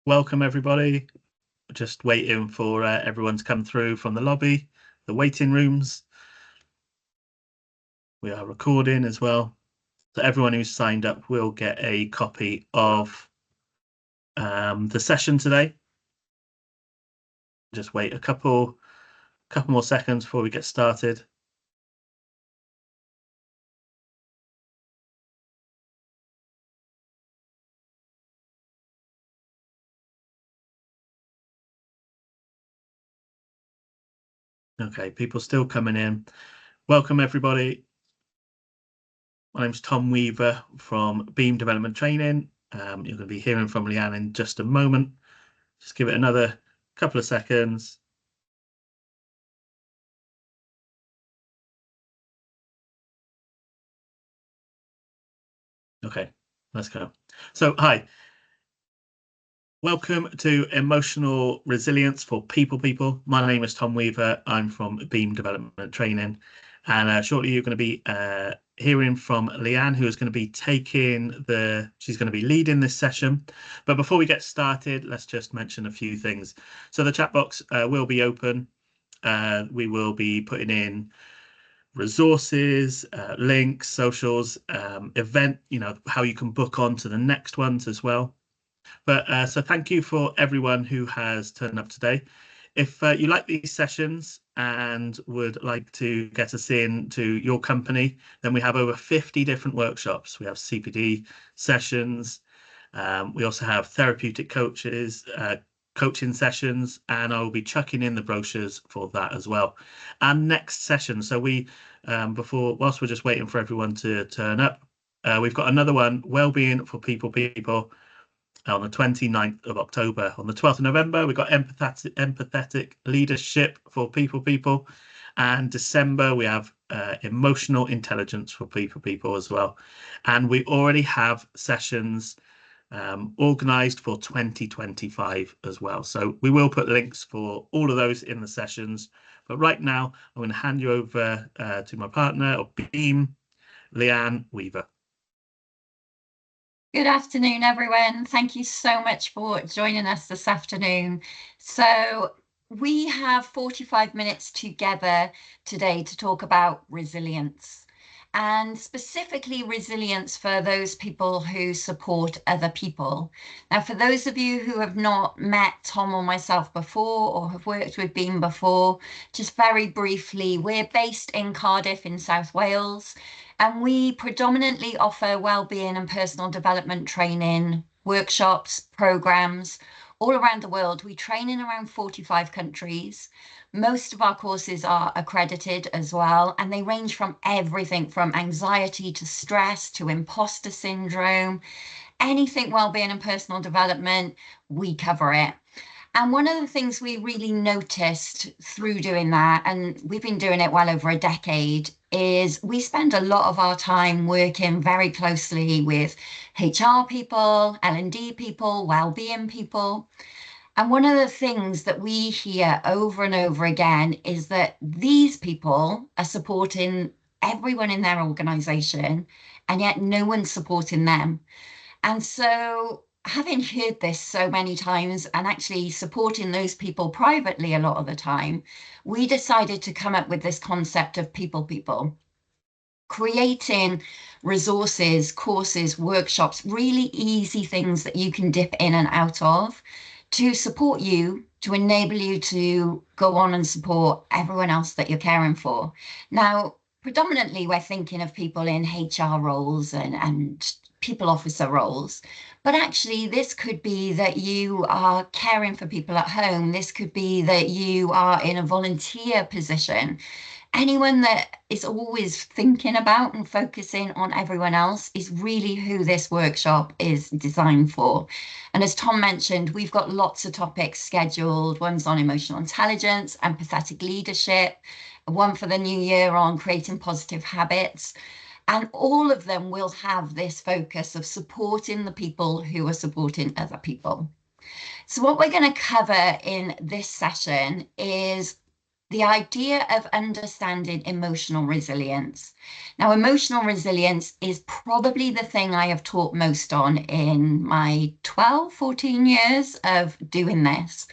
Welcome everybody. Just waiting for everyone to come through from the lobby, the waiting rooms. We are recording as well. So everyone who's signed up will get a copy of the session today. Just wait a couple more seconds before we get started. Okay, people still coming in. Welcome everybody. My name's Tom Weaver from Beam Development Training. You're going to be hearing from Leanne in just a moment. Just give it another couple of seconds. Okay, let's go. So, hi. Welcome to Emotional Resilience for People. My name is Tom Weaver. I'm from Beam Development Training. And shortly you're going to be hearing from Leanne, who is going to be she's going to be leading this session. But before we get started, let's just mention a few things. So the chat box will be open. We will be putting in resources, links, socials, event, how you can book on to the next ones as well. But so thank you for everyone who has turned up today. If you like these sessions and would like to get us in to your company, then we have over 50 different workshops. We have CPD sessions. We also have therapeutic coaching sessions, and I will be chucking in the brochures for that as well. And next session. So whilst we're just waiting for everyone to turn up, we've got another one, wellbeing for people. On the 29th of October. On the 12th of November, we've got empathetic leadership for people. And December, we have emotional intelligence for people as well. And we already have sessions organised for 2025 as well. So we will put links for all of those in the sessions. But right now, I'm going to hand you over to my partner of Beam, Leanne Weaver. Good afternoon, everyone. Thank you so much for joining us this afternoon. So we have 45 minutes together today to talk about resilience, and specifically resilience for those people who support other people. Now, for those of you who have not met Tom or myself before or have worked with Beam before, just very briefly, we're based in Cardiff in South Wales. And we predominantly offer wellbeing and personal development training, workshops, programs all around the world. We train in around 45 countries. Most of our courses are accredited as well, and they range from everything from anxiety to stress to imposter syndrome. Anything wellbeing and personal development, we cover it. And one of the things we really noticed through doing that, and we've been doing it well over a decade, is we spend a lot of our time working very closely with HR people, L&D people, well-being people. And one of the things that we hear over and over again is that these people are supporting everyone in their organization, and yet no one's supporting them. And so having heard this so many times and actually supporting those people privately a lot of the time, we decided to come up with this concept of people, creating resources, courses, workshops, really easy things that you can dip in and out of to support you, to enable you to go on and support everyone else that you're caring for. Now, predominantly, we're thinking of people in HR roles and people officer roles. But actually, this could be that you are caring for people at home. This could be that you are in a volunteer position. Anyone that is always thinking about and focusing on everyone else is really who this workshop is designed for. And as Tom mentioned, we've got lots of topics scheduled. One's on emotional intelligence, empathetic leadership, one for the new year on creating positive habits. And all of them will have this focus of supporting the people who are supporting other people. So what we're going to cover in this session is the idea of understanding emotional resilience. Now, emotional resilience is probably the thing I have taught most on in my 12, 14 years of doing this.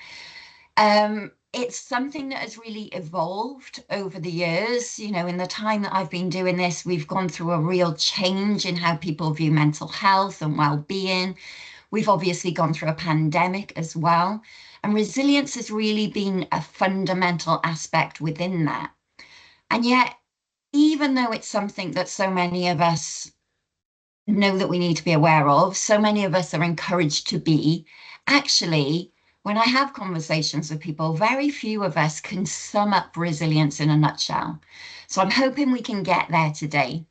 It's something that has really evolved over the years. You know, in the time that I've been doing this, we've gone through a real change in how people view mental health and well-being. We've obviously gone through a pandemic as well. And resilience has really been a fundamental aspect within that. And yet, even though it's something that so many of us know that we need to be aware of, so many of us are encouraged to be, actually, when I have conversations with people, very few of us can sum up resilience in a nutshell. So I'm hoping we can get there today.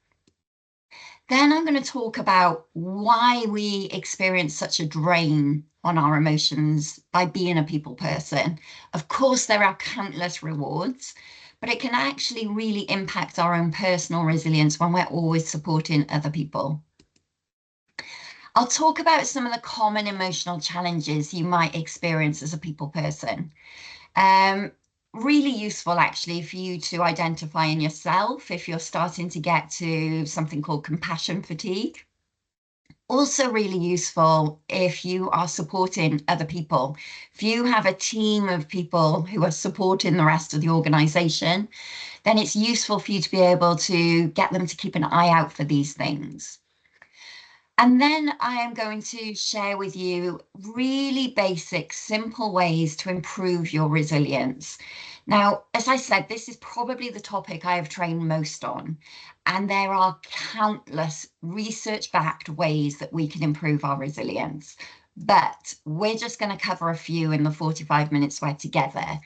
Then I'm going to talk about why we experience such a drain on our emotions by being a people person. Of course, there are countless rewards, but it can actually really impact our own personal resilience when we're always supporting other people. I'll talk about some of the common emotional challenges you might experience as a people person. Um, Really useful actually for you to identify in yourself if you're starting to get to something called compassion fatigue. Also really useful if you are supporting other people. If you have a team of people who are supporting the rest of the organization, then it's useful for you to be able to get them to keep an eye out for these things. And then I am going to share with you really basic, simple ways to improve your resilience. Now, as I said, this is probably the topic I have trained most on, and there are countless research-backed ways that we can improve our resilience. But we're just going to cover a few in the 45 minutes we're together.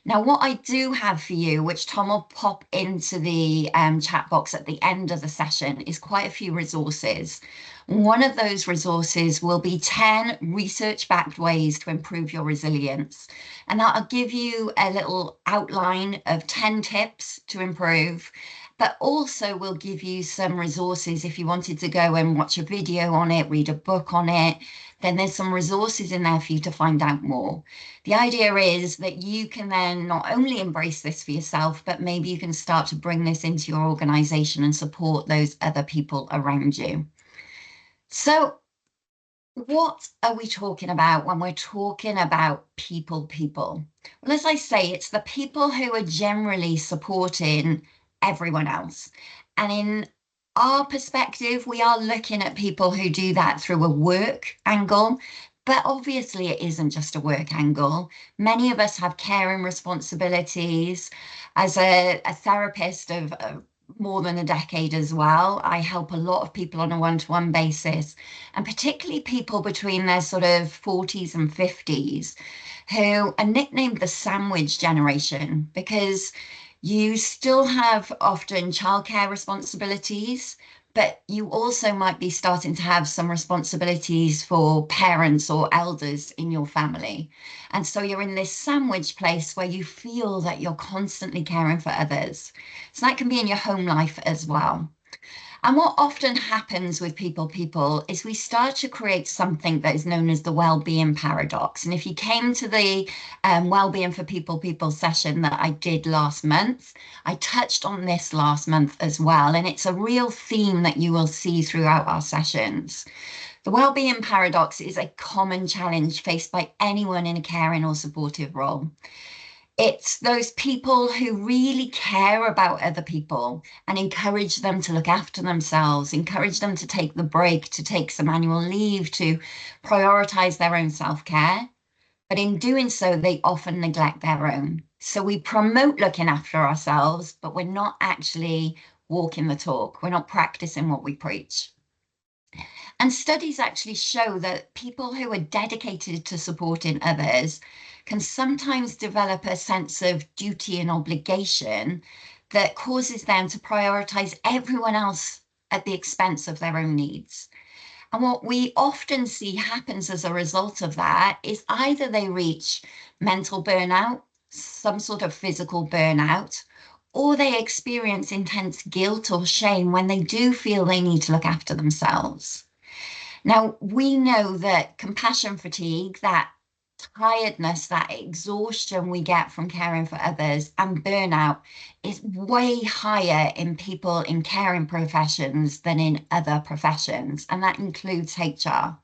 Now, what I do have for you, which Tom will pop into the chat box at the end of the session, is quite a few resources. One of those resources will be 10 research-backed ways to improve your resilience. And that'll give you a little outline of 10 tips to improve, but also will give you some resources if you wanted to go and watch a video on it, read a book on it, then there's some resources in there for you to find out more. The idea is that you can then not only embrace this for yourself, but maybe you can start to bring this into your organization and support those other people around you. So what are we talking about when we're talking about people? Well, as I say, it's the people who are generally supporting everyone else. And in our perspective, we are looking at people who do that through a work angle, but obviously it isn't just a work angle. Many of us have caring responsibilities. As a therapist of more than a decade as well, I help a lot of people on a one-to-one basis, and particularly people between their sort of 40s and 50s who are nicknamed the sandwich generation because you still have often childcare responsibilities, but you also might be starting to have some responsibilities for parents or elders in your family. And so you're in this sandwich place where you feel that you're constantly caring for others. So that can be in your home life as well. And what often happens with people is we start to create something that is known as the well-being paradox. And if you came to the well-being for people session that I did last month, I touched on this last month as well. And it's a real theme that you will see throughout our sessions. The well-being paradox is a common challenge faced by anyone in a caring or supportive role. It's those people who really care about other people and encourage them to look after themselves, encourage them to take the break, to take some annual leave, to prioritize their own self-care. But in doing so, they often neglect their own. So we promote looking after ourselves, but we're not actually walking the talk. We're not practicing what we preach. And studies actually show that people who are dedicated to supporting others can sometimes develop a sense of duty and obligation that causes them to prioritize everyone else at the expense of their own needs. And what we often see happens as a result of that is either they reach mental burnout, some sort of physical burnout, or they experience intense guilt or shame when they do feel they need to look after themselves. Now, we know that compassion fatigue, that tiredness, that exhaustion we get from caring for others, and burnout is way higher in people in caring professions than in other professions, and that includes HR.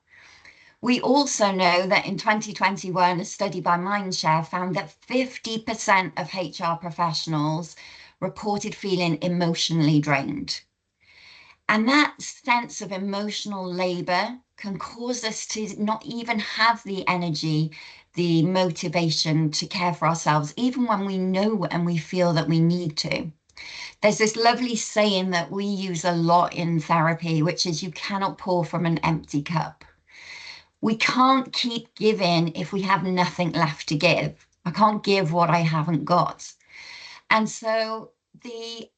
We also know that in 2021, a study by Mindshare found that 50% of HR professionals reported feeling emotionally drained. And that sense of emotional labor can cause us to not even have the energy, the motivation to care for ourselves, even when we know and we feel that we need to. There's this lovely saying that we use a lot in therapy, which is you cannot pour from an empty cup. We can't keep giving if we have nothing left to give. I can't give what I haven't got. And so the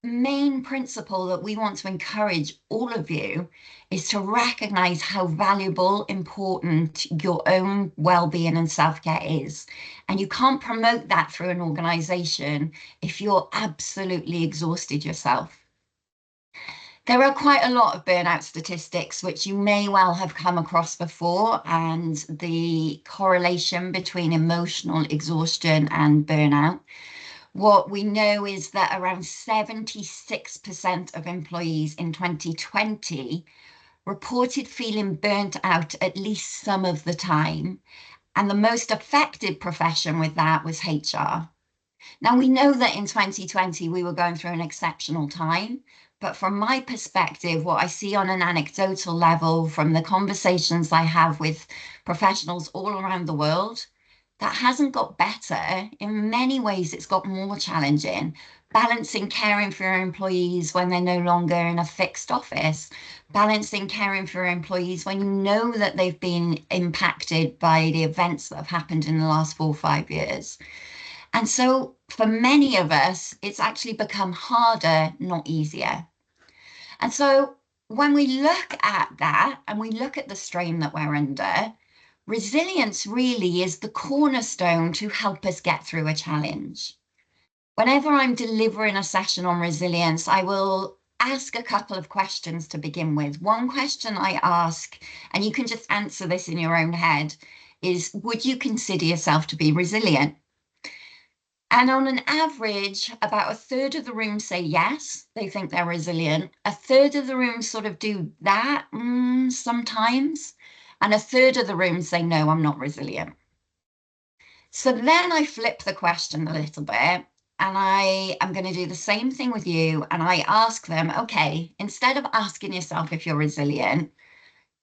main principle that we want to encourage all of you is to recognize how valuable, important your own well-being and self-care is. And you can't promote that through an organization if you're absolutely exhausted yourself. There are quite a lot of burnout statistics, which you may well have come across before, and the correlation between emotional exhaustion and burnout. What we know is that around 76% of employees in 2020 reported feeling burnt out at least some of the time. And the most affected profession with that was HR. Now, we know that in 2020, we were going through an exceptional time. But from my perspective, what I see on an anecdotal level from the conversations I have with professionals all around the world, that hasn't got better. In many ways, it's got more challenging. Balancing caring for your employees when they're no longer in a fixed office, balancing caring for your employees when you know that they've been impacted by the events that have happened in the last 4 or 5 years. And so for many of us, it's actually become harder, not easier. And so when we look at that and we look at the strain that we're under, resilience really is the cornerstone to help us get through a challenge. Whenever I'm delivering a session on resilience, I will ask a couple of questions to begin with. One question I ask, and you can just answer this in your own head, is would you consider yourself to be resilient? And on an average, about a third of the room say yes, they think they're resilient. A third of the room sort of do that sometimes. And a third of the room say, no, I'm not resilient. So then I flip the question a little bit, and I am going to do the same thing with you. And I ask them, okay, instead of asking yourself if you're resilient,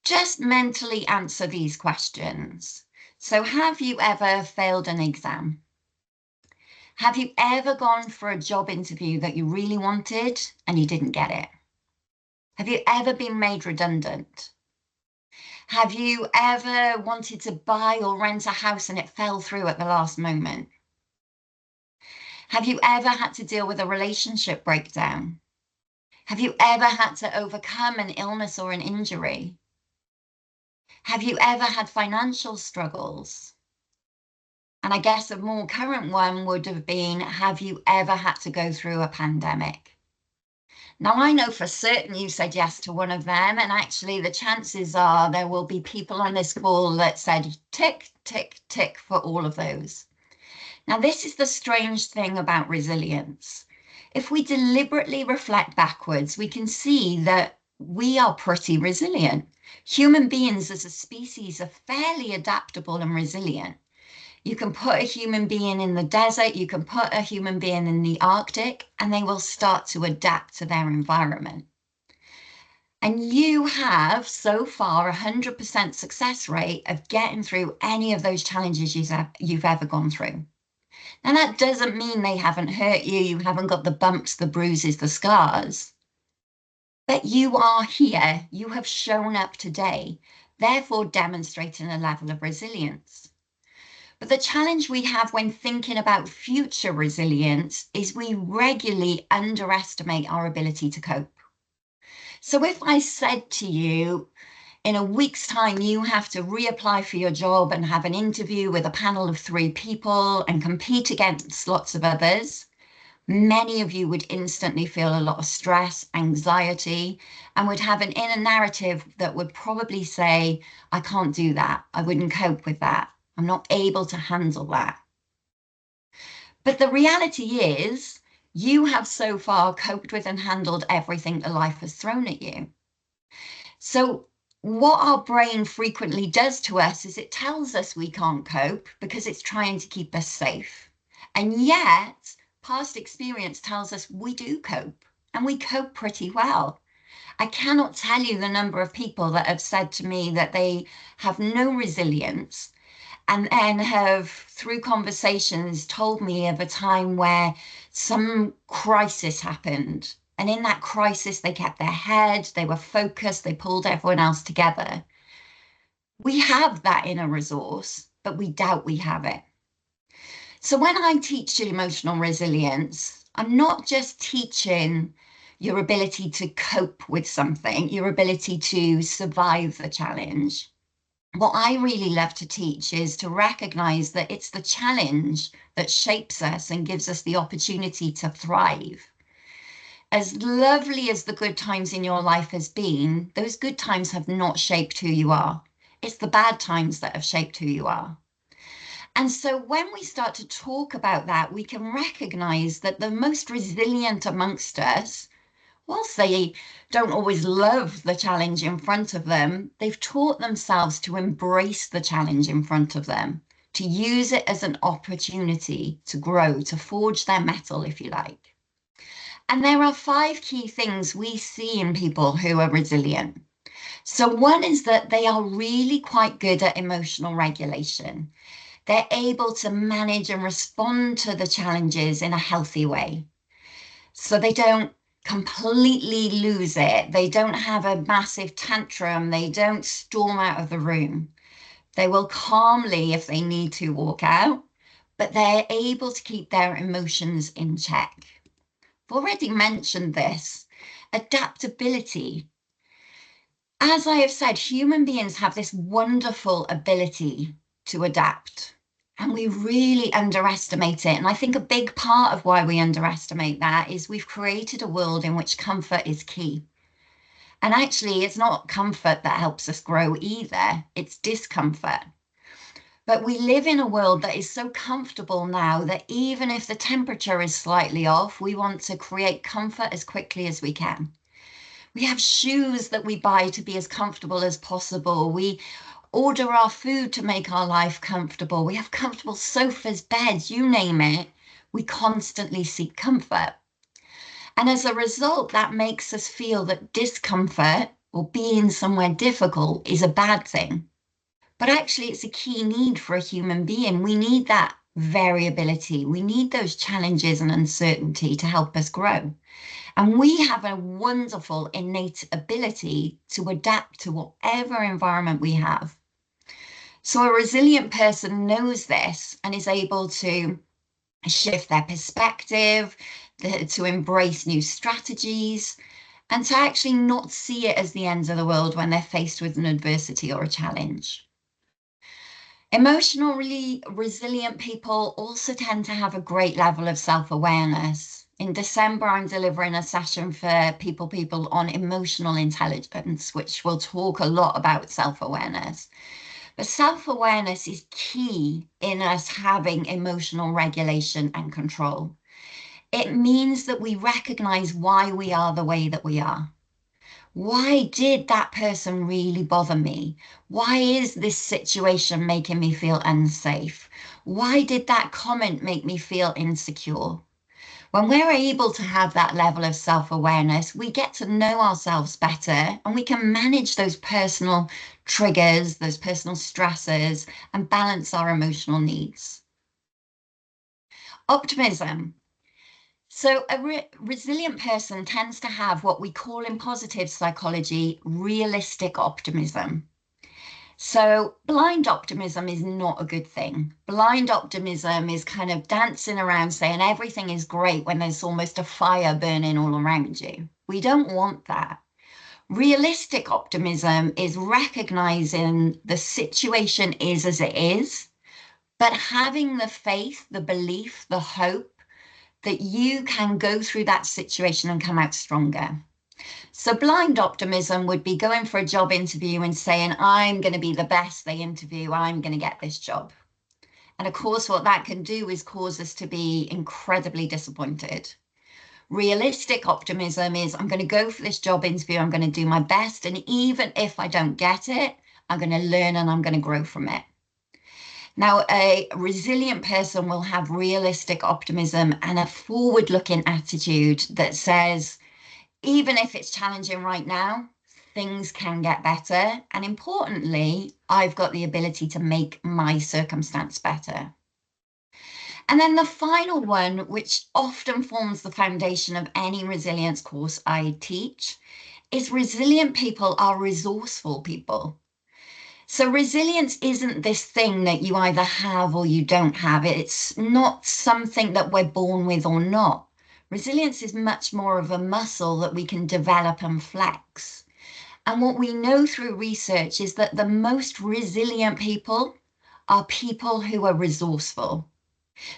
just mentally answer these questions. So have you ever failed an exam? Have you ever gone for a job interview that you really wanted and you didn't get it? Have you ever been made redundant? Have you ever wanted to buy or rent a house and it fell through at the last moment? Have you ever had to deal with a relationship breakdown? Have you ever had to overcome an illness or an injury? Have you ever had financial struggles? And I guess a more current one would have been, have you ever had to go through a pandemic? Now, I know for certain you said yes to one of them, and actually the chances are there will be people on this call that said tick, tick, tick for all of those. Now, this is the strange thing about resilience. If we deliberately reflect backwards, we can see that we are pretty resilient. Human beings as a species are fairly adaptable and resilient. You can put a human being in the desert, you can put a human being in the Arctic, and they will start to adapt to their environment. And you have so far 100% success rate of getting through any of those challenges you've ever gone through. Now, that doesn't mean they haven't hurt you, you haven't got the bumps, the bruises, the scars. But you are here, you have shown up today, therefore demonstrating a level of resilience. But the challenge we have when thinking about future resilience is we regularly underestimate our ability to cope. So if I said to you, in a week's time, you have to reapply for your job and have an interview with a panel of 3 people and compete against lots of others, many of you would instantly feel a lot of stress, anxiety, and would have an inner narrative that would probably say, I can't do that. I wouldn't cope with that. I'm not able to handle that. But the reality is, you have so far coped with and handled everything that life has thrown at you. So what our brain frequently does to us is it tells us we can't cope because it's trying to keep us safe. And yet, past experience tells us we do cope, and we cope pretty well. I cannot tell you the number of people that have said to me that they have no resilience and then have, through conversations, told me of a time where some crisis happened. And in that crisis, they kept their head, they were focused, they pulled everyone else together. We have that inner resource, but we doubt we have it. So when I teach emotional resilience, I'm not just teaching your ability to cope with something, your ability to survive the challenge. What I really love to teach is to recognize that it's the challenge that shapes us and gives us the opportunity to thrive. As lovely as the good times in your life has been, those good times have not shaped who you are. It's the bad times that have shaped who you are. And so when we start to talk about that, we can recognize that the most resilient amongst us, whilst they don't always love the challenge in front of them, they've taught themselves to embrace the challenge in front of them, to use it as an opportunity to grow, to forge their mettle, if you like. And there are 5 key things we see in people who are resilient. So one is that they are really quite good at emotional regulation. They're able to manage and respond to the challenges in a healthy way. So they don't completely lose it. They don't have a massive tantrum. They don't storm out of the room. They will calmly, if they need to, walk out, but they're able to keep their emotions in check. I've already mentioned this. Adaptability. As I have said, human beings have this wonderful ability to adapt, and we really underestimate it. And I think a big part of why we underestimate that is we've created a world in which comfort is key. And actually, it's not comfort that helps us grow either, it's discomfort. But we live in a world that is so comfortable now that even if the temperature is slightly off, we want to create comfort as quickly as we can. We have shoes that we buy to be as comfortable as possible. We order our food to make our life comfortable. We have comfortable sofas, beds, you name it. We constantly seek comfort. And as a result, that makes us feel that discomfort or being somewhere difficult is a bad thing. But actually, it's a key need for a human being. We need that variability. We need those challenges and uncertainty to help us grow. And we have a wonderful innate ability to adapt to whatever environment we have. So a resilient person knows this and is able to shift their perspective, to embrace new strategies, and to actually not see it as the end of the world when they're faced with an adversity or a challenge. Emotionally resilient people also tend to have a great level of self-awareness. In December, I'm delivering a session for people on emotional intelligence, which will talk a lot about self-awareness. But self-awareness is key in us having emotional regulation and control. It means that we recognize why we are the way that we are. Why did that person really bother me? Why is this situation making me feel unsafe? Why did that comment make me feel insecure? When we're able to have that level of self-awareness, we get to know ourselves better and we can manage those personal triggers, those personal stresses, and balance our emotional needs. Optimism. So a resilient person tends to have what we call in positive psychology, realistic optimism. So blind optimism is not a good thing. Blind optimism is kind of dancing around saying everything is great when there's almost a fire burning all around you. We don't want that. Realistic optimism is recognizing the situation is as it is, but having the faith, the belief, the hope that you can go through that situation and come out stronger. So blind optimism would be going for a job interview and saying, I'm going to be the best they interview, I'm going to get this job. And of course, what that can do is cause us to be incredibly disappointed. Realistic optimism is I'm going to go for this job interview, I'm going to do my best. And even if I don't get it, I'm going to learn and I'm going to grow from it. Now, a resilient person will have realistic optimism and a forward-looking attitude that says, even if it's challenging right now, things can get better. And importantly, I've got the ability to make my circumstance better. And then the final one, which often forms the foundation of any resilience course I teach, is resilient people are resourceful people. So resilience isn't this thing that you either have or you don't have. It's not something that we're born with or not. Resilience is much more of a muscle that we can develop and flex. And what we know through research is that the most resilient people are people who are resourceful.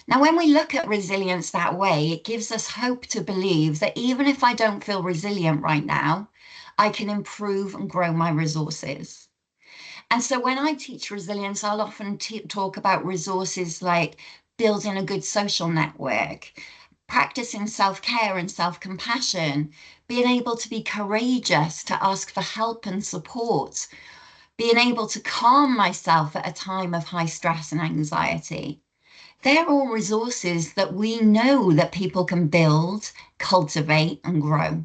Now, when we look at resilience that way, it gives us hope to believe that even if I don't feel resilient right now, I can improve and grow my resources. And so when I teach resilience, I'll often talk about resources like building a good social network, practicing self-care and self-compassion, being able to be courageous to ask for help and support, being able to calm myself at a time of high stress and anxiety. They're all resources that we know that people can build, cultivate, and grow.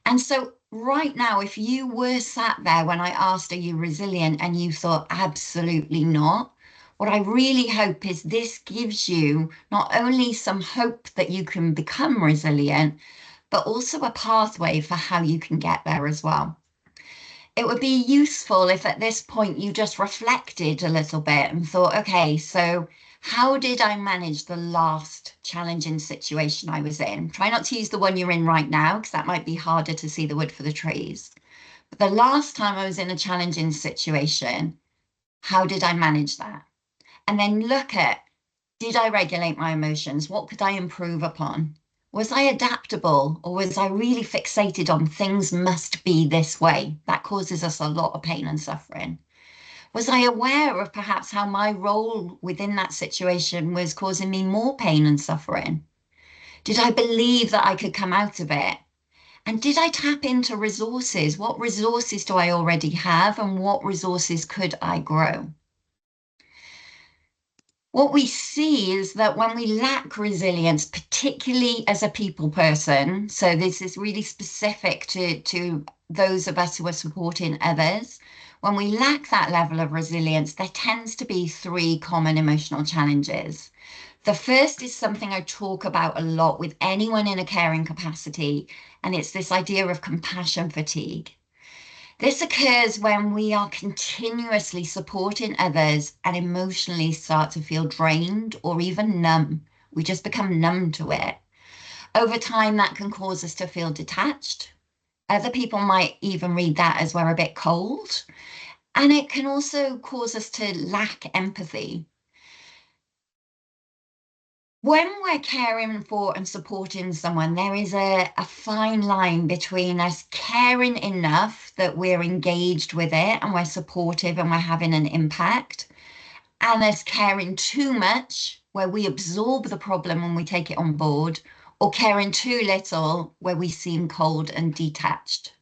And so right now, if you were sat there when I asked, are you resilient? And you thought, absolutely not. What I really hope is this gives you not only some hope that you can become resilient, but also a pathway for how you can get there as well. It would be useful if at this point you just reflected a little bit and thought, okay, so how did I manage the last challenging situation I was in? Try not to use the one you're in right now, because that might be harder to see the wood for the trees. But the last time I was in a challenging situation, how did I manage that? And then look at, did I regulate my emotions? What could I improve upon? Was I adaptable, or was I really fixated on things must be this way? That causes us a lot of pain and suffering. Was I aware of perhaps how my role within that situation was causing me more pain and suffering? Did I believe that I could come out of it? And did I tap into resources? What resources do I already have, and what resources could I grow? What we see is that when we lack resilience, particularly as a people person, so this is really specific to those of us who are supporting others, when we lack that level of resilience, there tends to be three common emotional challenges. The first is something I talk about a lot with anyone in a caring capacity, and it's this idea of compassion fatigue. This occurs when we are continuously supporting others and emotionally start to feel drained or even numb. We just become numb to it. Over time, that can cause us to feel detached. Other people might even read that as we're a bit cold. And it can also cause us to lack empathy. When we're caring for and supporting someone, there is a fine line between us caring enough that we're engaged with it and we're supportive and we're having an impact, and us caring too much, where we absorb the problem and we take it on board, or caring too little, where we seem cold and detached.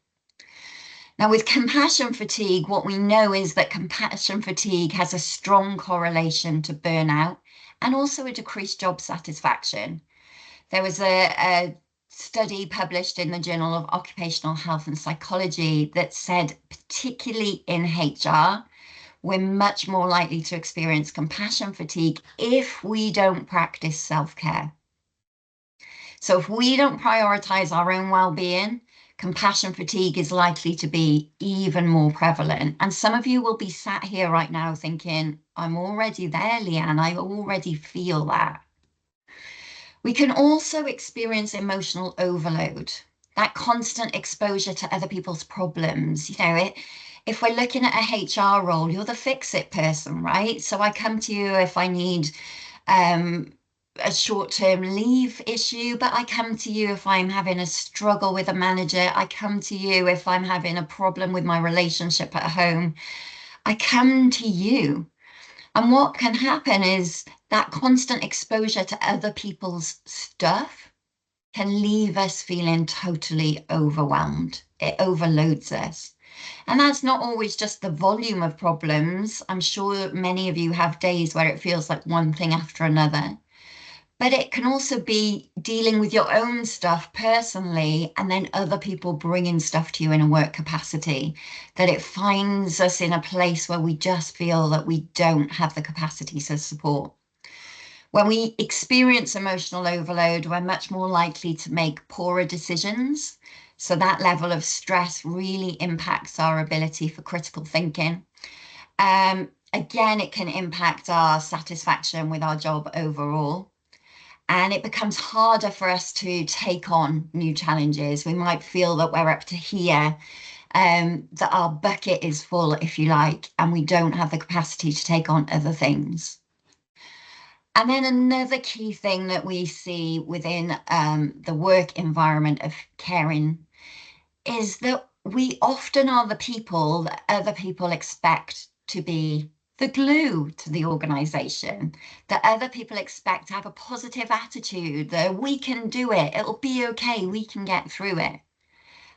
Now, with compassion fatigue, what we know is that compassion fatigue has a strong correlation to burnout and also a decreased job satisfaction. There was a study published in the Journal of Occupational Health and Psychology that said, particularly in HR, we're much more likely to experience compassion fatigue if we don't practice self-care. So if we don't prioritize our own well-being, compassion fatigue is likely to be even more prevalent. And some of you will be sat here right now thinking, I'm already there, Leanne, I already feel that. We can also experience emotional overload, that constant exposure to other people's problems. If we're looking at a HR role, you're the fix-it person, right? So I come to you if I need a short-term leave issue, but I come to you if I'm having a struggle with a manager. I come to you if I'm having a problem with my relationship at home. I come to you. And what can happen is that constant exposure to other people's stuff can leave us feeling totally overwhelmed. It overloads us. And that's not always just the volume of problems. I'm sure many of you have days where it feels like one thing after another. But it can also be dealing with your own stuff personally, and then other people bringing stuff to you in a work capacity, that it finds us in a place where we just feel that we don't have the capacity to support. When we experience emotional overload, we're much more likely to make poorer decisions. So that level of stress really impacts our ability for critical thinking. Again, it can impact our satisfaction with our job overall. And it becomes harder for us to take on new challenges. We might feel that we're up to here, that our bucket is full, if you like, and we don't have the capacity to take on other things. And then another key thing that we see within the work environment of caring is that we often are the people that other people expect to be the glue to the organization, that other people expect to have a positive attitude, that we can do it, it'll be okay, we can get through it.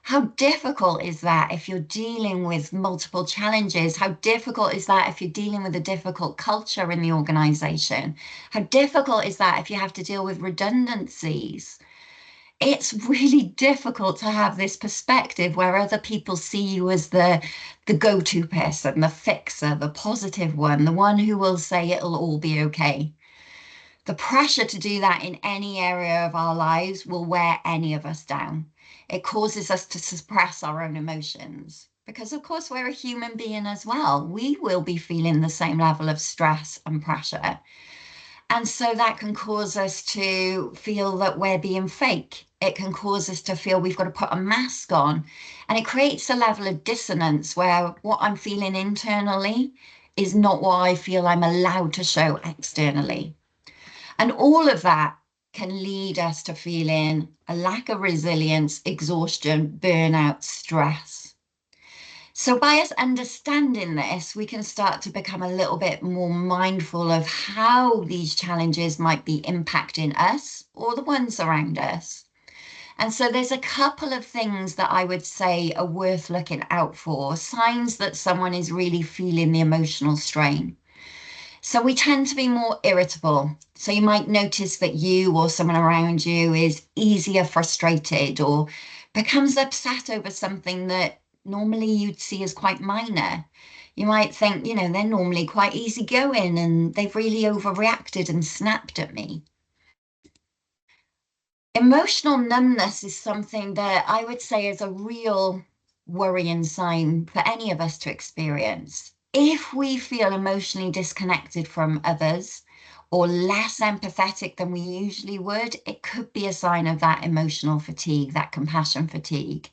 How difficult is that if you're dealing with multiple challenges? How difficult is that if you're dealing with a difficult culture in the organization? How difficult is that if you have to deal with redundancies? It's really difficult to have this perspective where other people see you as the go-to person, the fixer, the positive one, the one who will say it'll all be okay. The pressure to do that in any area of our lives will wear any of us down. It causes us to suppress our own emotions because, of course, we're a human being as well. We will be feeling the same level of stress and pressure. And so that can cause us to feel that we're being fake. It can cause us to feel we've got to put a mask on. And it creates a level of dissonance where what I'm feeling internally is not what I feel I'm allowed to show externally. And all of that can lead us to feeling a lack of resilience, exhaustion, burnout, stress. So by us understanding this, we can start to become a little bit more mindful of how these challenges might be impacting us or the ones around us. And so there's a couple of things that I would say are worth looking out for, signs that someone is really feeling the emotional strain. So we tend to be more irritable. So you might notice that you or someone around you is easier frustrated or becomes upset over something that normally you'd see as quite minor. You might think, they're normally quite easygoing and they've really overreacted and snapped at me. Emotional numbness is something that I would say is a real worrying sign for any of us to experience. If we feel emotionally disconnected from others or less empathetic than we usually would, it could be a sign of that emotional fatigue, that compassion fatigue.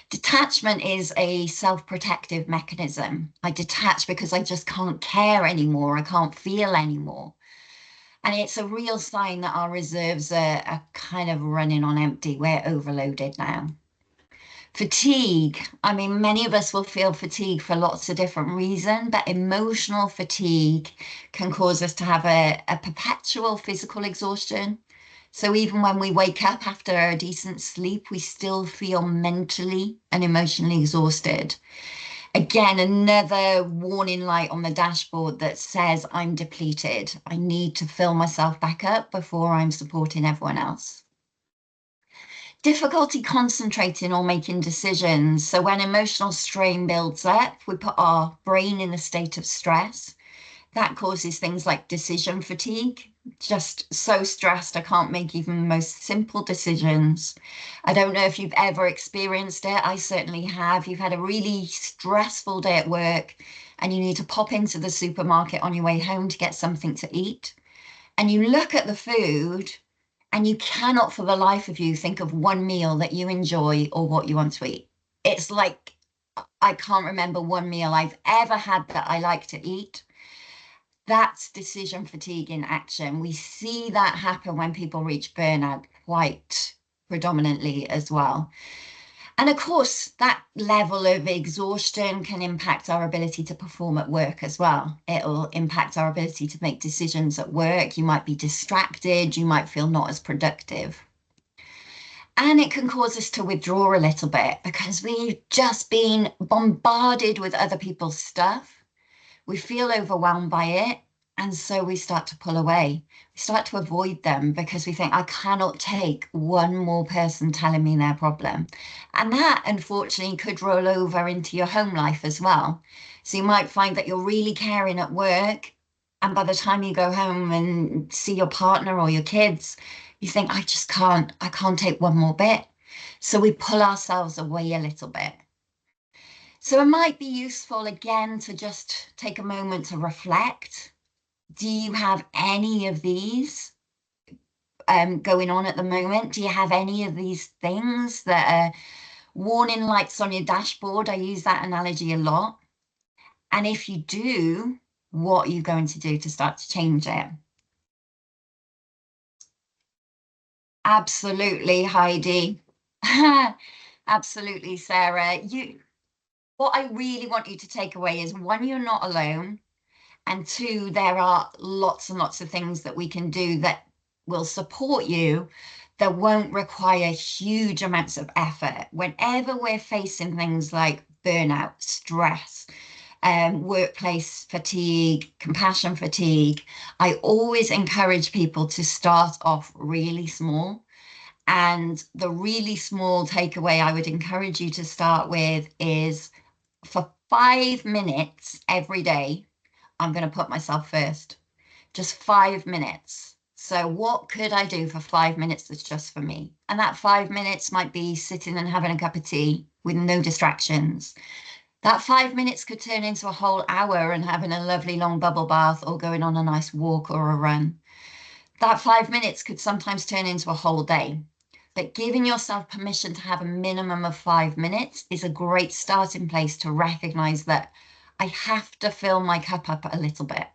Detachment is a self-protective mechanism. I detach because I just can't care anymore. I can't feel anymore. And it's a real sign that our reserves are kind of running on empty. We're overloaded now. Fatigue. I mean, many of us will feel fatigue for lots of different reasons, but emotional fatigue can cause us to have a perpetual physical exhaustion. So even when we wake up after a decent sleep, we still feel mentally and emotionally exhausted. Again, another warning light on the dashboard that says I'm depleted. I need to fill myself back up before I'm supporting everyone else. Difficulty concentrating or making decisions. So when emotional strain builds up, we put our brain in a state of stress. That causes things like decision fatigue, just so stressed I can't make even the most simple decisions. I don't know if you've ever experienced it. I certainly have. You've had a really stressful day at work and you need to pop into the supermarket on your way home to get something to eat. And you look at the food and you cannot for the life of you think of one meal that you enjoy or what you want to eat. It's like I can't remember one meal I've ever had that I like to eat. That's decision fatigue in action. We see that happen when people reach burnout quite predominantly as well. And of course, that level of exhaustion can impact our ability to perform at work as well. It'll impact our ability to make decisions at work. You might be distracted, you might feel not as productive. And it can cause us to withdraw a little bit because we've just been bombarded with other people's stuff. We feel overwhelmed by it. And so we start to pull away. We start to avoid them because we think, I cannot take one more person telling me their problem. And that, unfortunately, could roll over into your home life as well. So you might find that you're really caring at work. And by the time you go home and see your partner or your kids, you think, I can't take one more bit. So we pull ourselves away a little bit. So it might be useful again to just take a moment to reflect. Do you have any of these going on at the moment? Do you have any of these things that are warning lights on your dashboard? I use that analogy a lot. And if you do, what are you going to do to start to change it? Absolutely, Heidi. Absolutely, Sarah. What I really want you to take away is, one, you're not alone. And two, there are lots and lots of things that we can do that will support you, that won't require huge amounts of effort. Whenever we're facing things like burnout, stress, workplace fatigue, compassion fatigue, I always encourage people to start off really small. And the really small takeaway I would encourage you to start with is, for 5 minutes every day, I'm going to put myself first. Just 5 minutes. So what could I do for 5 minutes that's just for me? And that 5 minutes might be sitting and having a cup of tea with no distractions. That 5 minutes could turn into a whole hour and having a lovely long bubble bath or going on a nice walk or a run. That 5 minutes could sometimes turn into a whole day. But giving yourself permission to have a minimum of 5 minutes is a great starting place to recognize that I have to fill my cup up a little bit.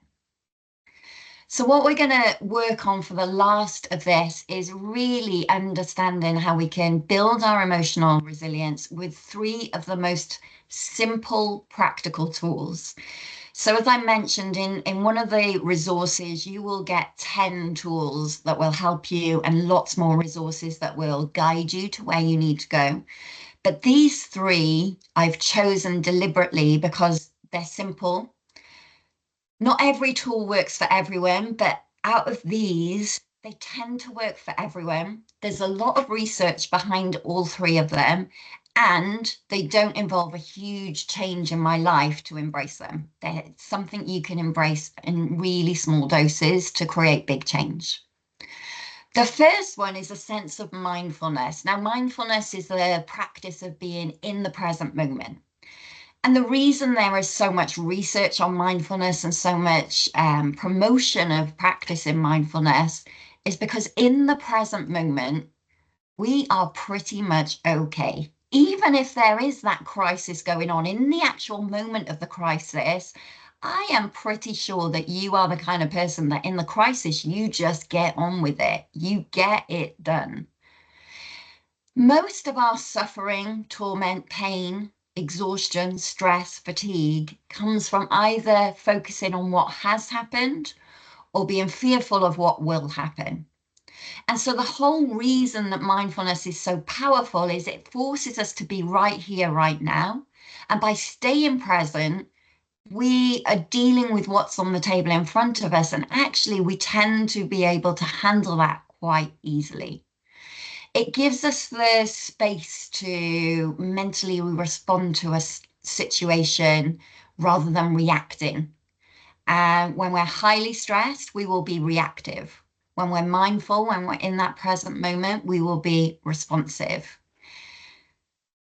So what we're going to work on for the last of this is really understanding how we can build our emotional resilience with 3 of the most simple, practical tools. So as I mentioned, in one of the resources, you will get 10 tools that will help you and lots more resources that will guide you to where you need to go. But these 3 I've chosen deliberately because they're simple. Not every tool works for everyone, but out of these, they tend to work for everyone. There's a lot of research behind all 3 of them, and they don't involve a huge change in my life to embrace them. They're something you can embrace in really small doses to create big change. The first one is a sense of mindfulness. Now, mindfulness is the practice of being in the present moment. And the reason there is so much research on mindfulness and so much promotion of practicing mindfulness is because in the present moment, we are pretty much okay. Even if there is that crisis going on, in the actual moment of the crisis, I am pretty sure that you are the kind of person that in the crisis, you just get on with it. You get it done. Most of our suffering, torment, pain, exhaustion, stress, fatigue comes from either focusing on what has happened or being fearful of what will happen. And so the whole reason that mindfulness is so powerful is it forces us to be right here, right now. And by staying present, we are dealing with what's on the table in front of us. And actually, we tend to be able to handle that quite easily. It gives us the space to mentally respond to a situation rather than reacting. When we're highly stressed, we will be reactive. When we're mindful, when we're in that present moment, we will be responsive.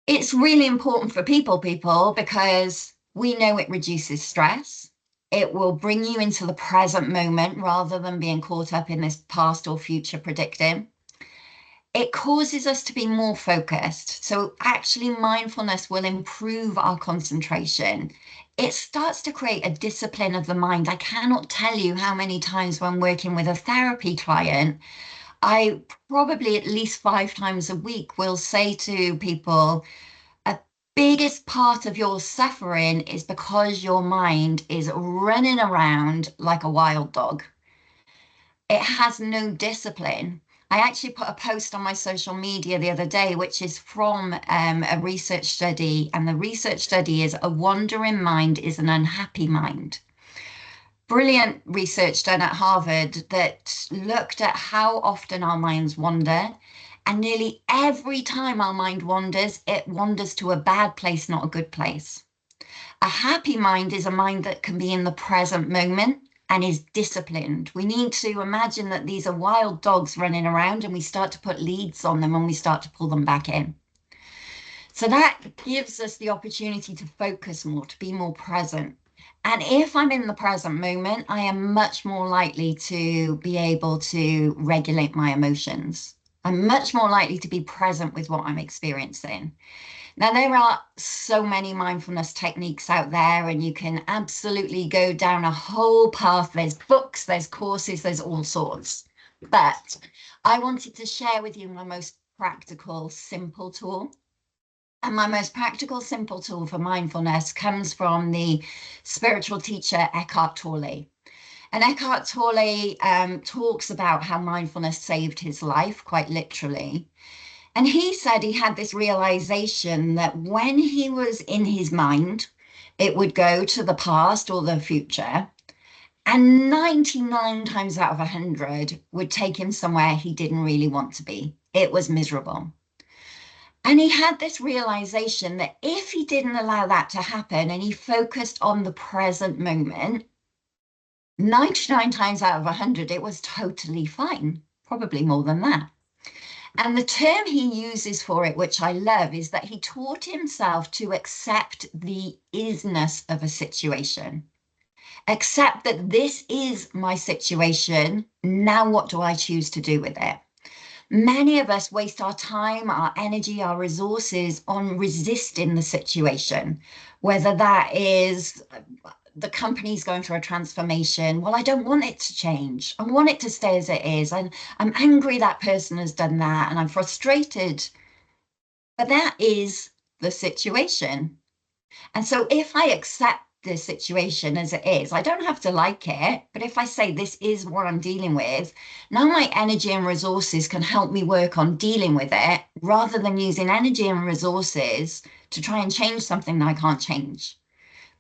It's really important for people because we know it reduces stress. It will bring you into the present moment rather than being caught up in this past or future predicting. It causes us to be more focused. So actually mindfulness will improve our concentration. It starts to create a discipline of the mind. I cannot tell you how many times when working with a therapy client, I probably at least 5 times a week will say to people, a biggest part of your suffering is because your mind is running around like a wild dog. It has no discipline. I actually put a post on my social media the other day, which is from a research study. And the research study is a wandering mind is an unhappy mind. Brilliant research done at Harvard that looked at how often our minds wander. And nearly every time our mind wanders, it wanders to a bad place, not a good place. A happy mind is a mind that can be in the present moment and is disciplined. We need to imagine that these are wild dogs running around, and we start to put leads on them and we start to pull them back in. So that gives us the opportunity to focus more, to be more present. And if I'm in the present moment, I am much more likely to be able to regulate my emotions. I'm much more likely to be present with what I'm experiencing. Now, there are so many mindfulness techniques out there, and you can absolutely go down a whole path. There's books, there's courses, there's all sorts. But I wanted to share with you my most practical, simple tool. And my most practical, simple tool for mindfulness comes from the spiritual teacher Eckhart Tolle. And Eckhart Tolle talks about how mindfulness saved his life, quite literally. And he said he had this realization that when he was in his mind, it would go to the past or the future. And 99 times out of 100 would take him somewhere he didn't really want to be. It was miserable. And he had this realization that if he didn't allow that to happen and he focused on the present moment, 99 times out of 100, it was totally fine, probably more than that. And the term he uses for it, which I love, is that he taught himself to accept the is-ness of a situation. Accept that this is my situation. Now, what do I choose to do with it? Many of us waste our time, our energy, our resources on resisting the situation, whether that is the company's going through a transformation. Well, I don't want it to change. I want it to stay as it is. I'm angry that person has done that, and I'm frustrated. But that is the situation. And so if I accept the situation as it is, I don't have to like it, but if I say this is what I'm dealing with, now my energy and resources can help me work on dealing with it rather than using energy and resources to try and change something that I can't change.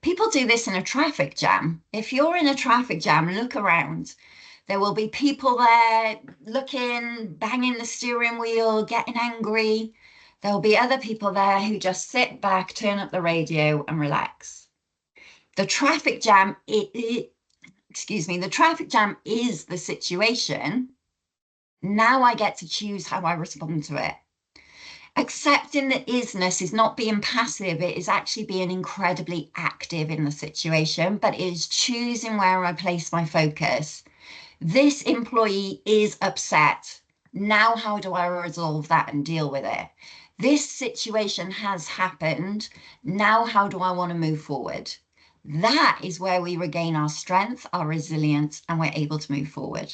People do this in a traffic jam. If you're in a traffic jam, look around. There will be people there looking, banging the steering wheel, getting angry. There'll be other people there who just sit back, turn up the radio and relax. The traffic jam, the traffic jam is the situation. Now I get to choose how I respond to it. Accepting the is-ness is not being passive, it is actually being incredibly active in the situation, but it is choosing where I place my focus. This employee is upset. Now, how do I resolve that and deal with it? This situation has happened. Now, how do I want to move forward? That is where we regain our strength, our resilience, and we're able to move forward.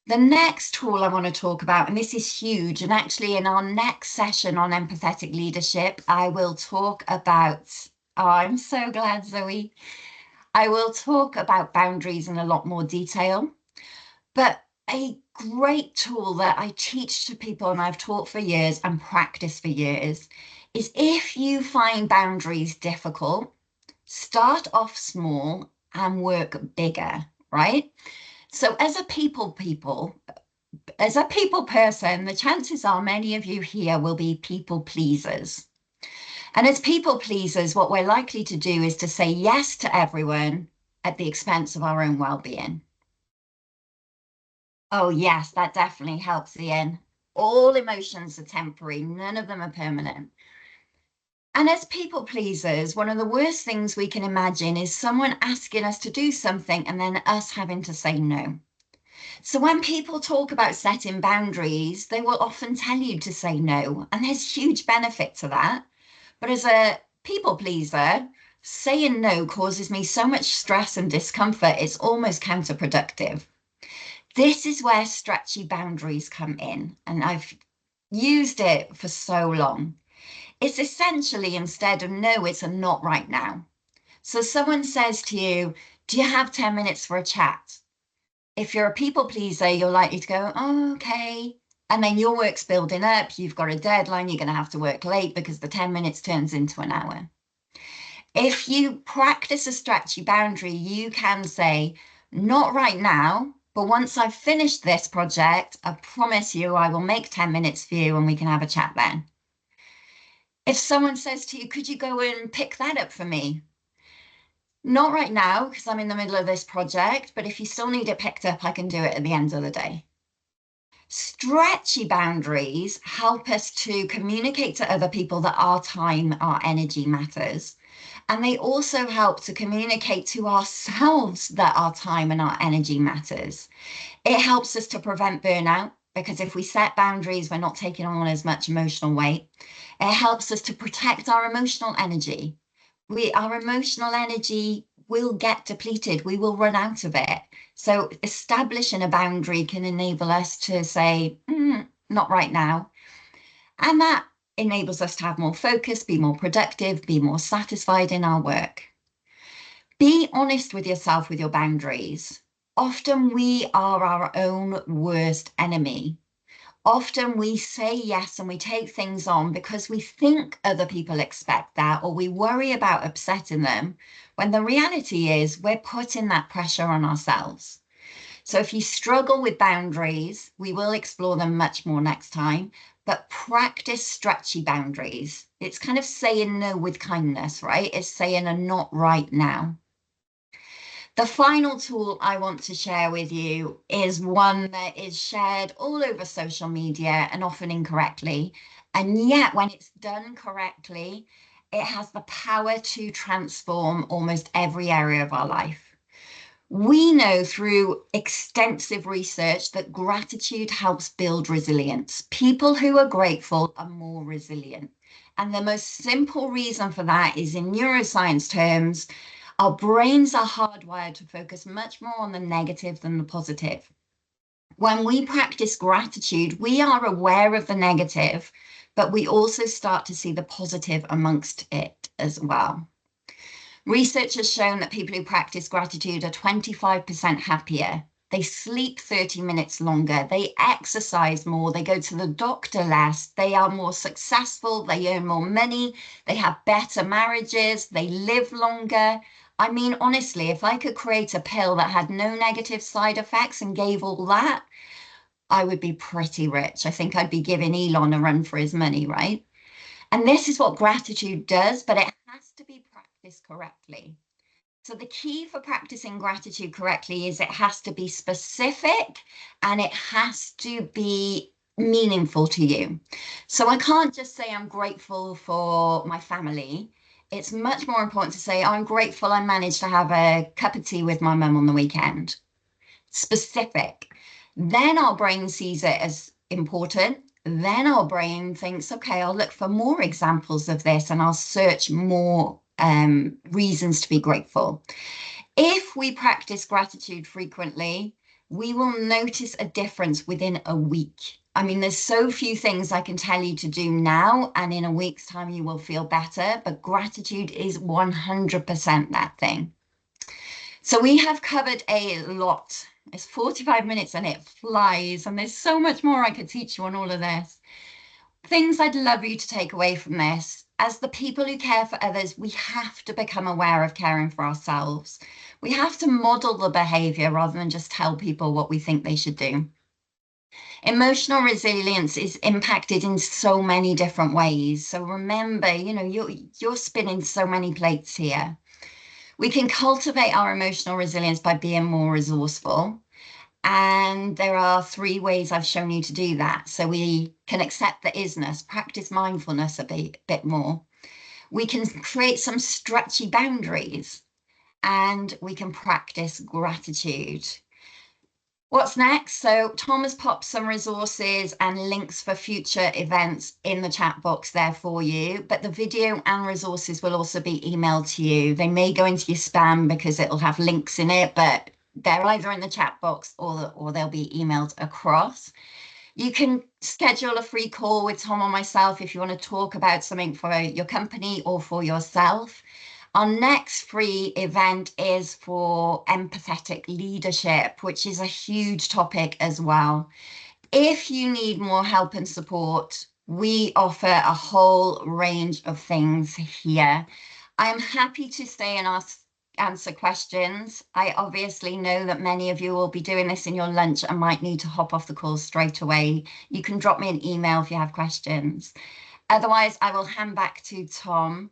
The next tool I want to talk about, and this is huge, and actually in our next session on empathetic leadership, I will talk about, oh, I'm so glad, Zoe. I will talk about boundaries in a lot more detail, but a great tool that I teach to people and I've taught for years and practiced for years is if you find boundaries difficult, start off small and work bigger, right? So as a people person, the chances are many of you here will be people pleasers. And as people pleasers, what we're likely to do is to say yes to everyone at the expense of our own well-being. Oh, yes, that definitely helps, Ian. All emotions are temporary, none of them are permanent. And as people pleasers, one of the worst things we can imagine is someone asking us to do something and then us having to say no. So when people talk about setting boundaries, they will often tell you to say no, and there's huge benefit to that. But as a people pleaser, saying no causes me so much stress and discomfort, it's almost counterproductive. This is where stretchy boundaries come in, and I've used it for so long. It's essentially, instead of no, it's a not right now. So someone says to you, do you have 10 minutes for a chat? If you're a people pleaser, you're likely to go, oh, okay. And then your work's building up, you've got a deadline, you're going to have to work late because the 10 minutes turns into an hour. If you practice a stretchy boundary, you can say, not right now, but once I've finished this project, I promise you I will make 10 minutes for you and we can have a chat then. If someone says to you, could you go and pick that up for me? Not right now, because I'm in the middle of this project, but if you still need it picked up, I can do it at the end of the day. Stretchy boundaries help us to communicate to other people that our time, our energy matters. And they also help to communicate to ourselves that our time and our energy matters. It helps us to prevent burnout, because if we set boundaries, we're not taking on as much emotional weight. It helps us to protect our emotional energy. Our emotional energy will get depleted. We will run out of it. So establishing a boundary can enable us to say, not right now. And that enables us to have more focus, be more productive, be more satisfied in our work. Be honest with yourself with your boundaries. Often we are our own worst enemy. Often we say yes and we take things on because we think other people expect that, or we worry about upsetting them, when the reality is we're putting that pressure on ourselves. So if you struggle with boundaries, we will explore them much more next time, but practice stretchy boundaries. It's kind of saying no with kindness, right? It's saying a not right now. The final tool I want to share with you is one that is shared all over social media and often incorrectly. And yet, when it's done correctly, it has the power to transform almost every area of our life. We know through extensive research that gratitude helps build resilience. People who are grateful are more resilient. And the most simple reason for that is, in neuroscience terms, our brains are hardwired to focus much more on the negative than the positive. When we practice gratitude, we are aware of the negative, but we also start to see the positive amongst it as well. Research has shown that people who practice gratitude are 25% happier. They sleep 30 minutes longer. They exercise more. They go to the doctor less. They are more successful. They earn more money. They have better marriages. They live longer. I mean, honestly, if I could create a pill that had no negative side effects and gave all that, I would be pretty rich. I think I'd be giving Elon a run for his money, right? And this is what gratitude does, but it has to be practiced correctly. So the key for practicing gratitude correctly is it has to be specific and it has to be meaningful to you. So I can't just say I'm grateful for my family. It's much more important to say I'm grateful I managed to have a cup of tea with my mum on the weekend. Specific. Then our brain sees it as important. Then our brain thinks, okay, I'll look for more examples of this and I'll search more reasons to be grateful. If we practice gratitude frequently, we will notice a difference within a week. I mean, there's so few things I can tell you to do now, and in a week's time you will feel better, but gratitude is 100% that thing. So we have covered a lot. It's 45 minutes and it flies, and there's so much more I could teach you on all of this. Things I'd love you to take away from this. As the people who care for others, we have to become aware of caring for ourselves. We have to model the behavior rather than just tell people what we think they should do. Emotional resilience is impacted in so many different ways. So remember, you're spinning so many plates here. We can cultivate our emotional resilience by being more resourceful. And there are 3 ways I've shown you to do that. So we can accept the is-ness, practice mindfulness a bit more. We can create some stretchy boundaries, and we can practice gratitude. What's next? So Tom has popped some resources and links for future events in the chat box there for you, but the video and resources will also be emailed to you. They may go into your spam because it'll have links in it, but They're either in the chat box or they'll be emailed across. You can schedule a free call with Tom or myself if you want to talk about something for your company or for yourself. Our next free event is for empathetic leadership, which is a huge topic as well. If you need more help and support, we offer a whole range of things here. I'm happy to stay and answer questions. I obviously know that many of you will be doing this in your lunch and might need to hop off the call straight away. You can drop me an email if you have questions. Otherwise, I will hand back to Tom.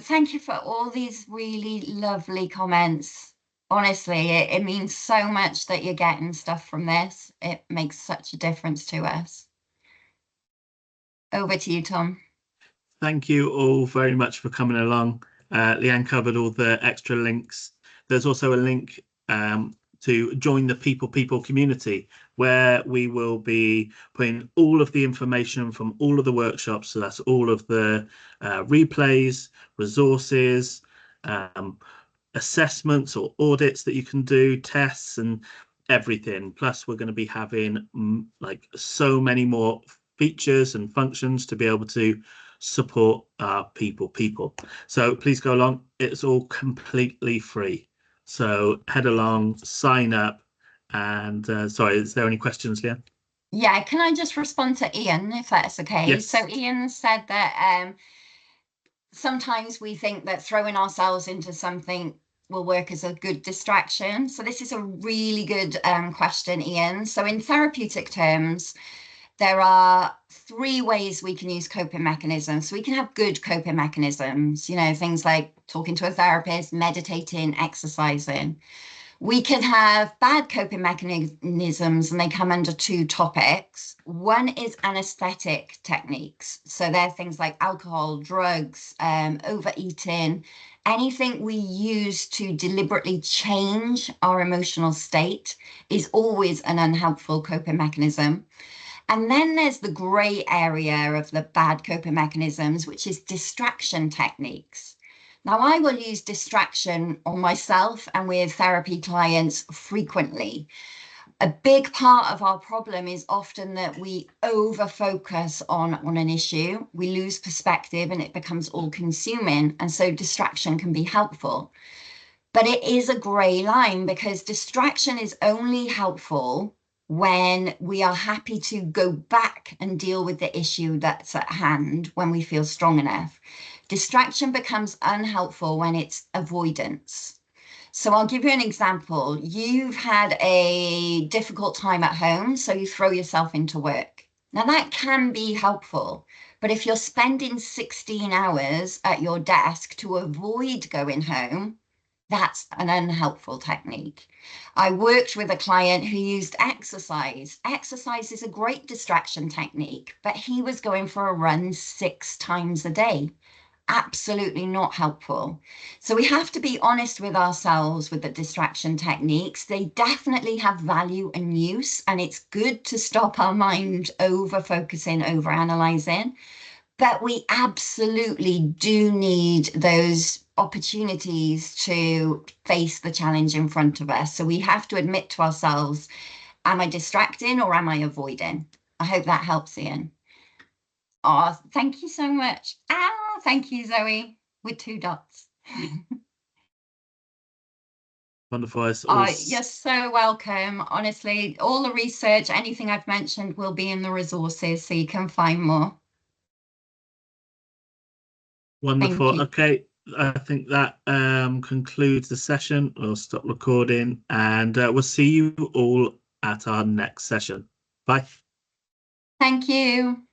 Thank you for all these really lovely comments. Honestly, it means so much that you're getting stuff from this. It makes such a difference to us. Over to you, Tom. Thank you all very much for coming along. Leanne covered all the extra links. There's also a link to join the People community, where we will be putting all of the information from all of the workshops. So that's all of the replays, resources, assessments or audits that you can do, tests and everything. Plus, we're going to be having like so many more features and functions to be able to support our people. So please go along. It's all completely free. So head along, sign up. And sorry, is there any questions, Leanne? Yeah, can I just respond to Ian, if that's okay? Yes. So Ian said that sometimes we think that throwing ourselves into something will work as a good distraction. So this is a really good question, Ian. So in therapeutic terms, there are 3 ways we can use coping mechanisms. So we can have good coping mechanisms, you know, things like talking to a therapist, meditating, exercising. We can have bad coping mechanisms, and they come under 2 topics. One is anesthetic techniques. So they're things like alcohol, drugs, overeating, anything we use to deliberately change our emotional state is always an unhelpful coping mechanism. And then there's the gray area of the bad coping mechanisms, which is distraction techniques. Now, I will use distraction on myself and with therapy clients frequently. A big part of our problem is often that we over-focus on an issue, we lose perspective, and it becomes all-consuming. And so distraction can be helpful. But it is a grey line, because distraction is only helpful when we are happy to go back and deal with the issue that's at hand when we feel strong enough. Distraction becomes unhelpful when it's avoidance. So I'll give you an example. You've had a difficult time at home, so you throw yourself into work. Now that can be helpful, but if you're spending 16 hours at your desk to avoid going home, that's an unhelpful technique. I worked with a client who used exercise. Exercise is a great distraction technique, but he was going for a run 6 times a day. Absolutely not helpful. So we have to be honest with ourselves with the distraction techniques. They definitely have value and use, and it's good to stop our mind over-focusing, over-analyzing. But we absolutely do need those opportunities to face the challenge in front of us. So we have to admit to ourselves, am I distracting or am I avoiding? I hope that helps, Ian. Oh, thank you so much. Thank you, Zoe, with 2 dots. Wonderful. You're so welcome. Honestly, all the research, anything I've mentioned will be in the resources, so you can find more. Wonderful. Okay, I think that concludes the session. We'll stop recording, and we'll see you all at our next session. Bye. Thank you.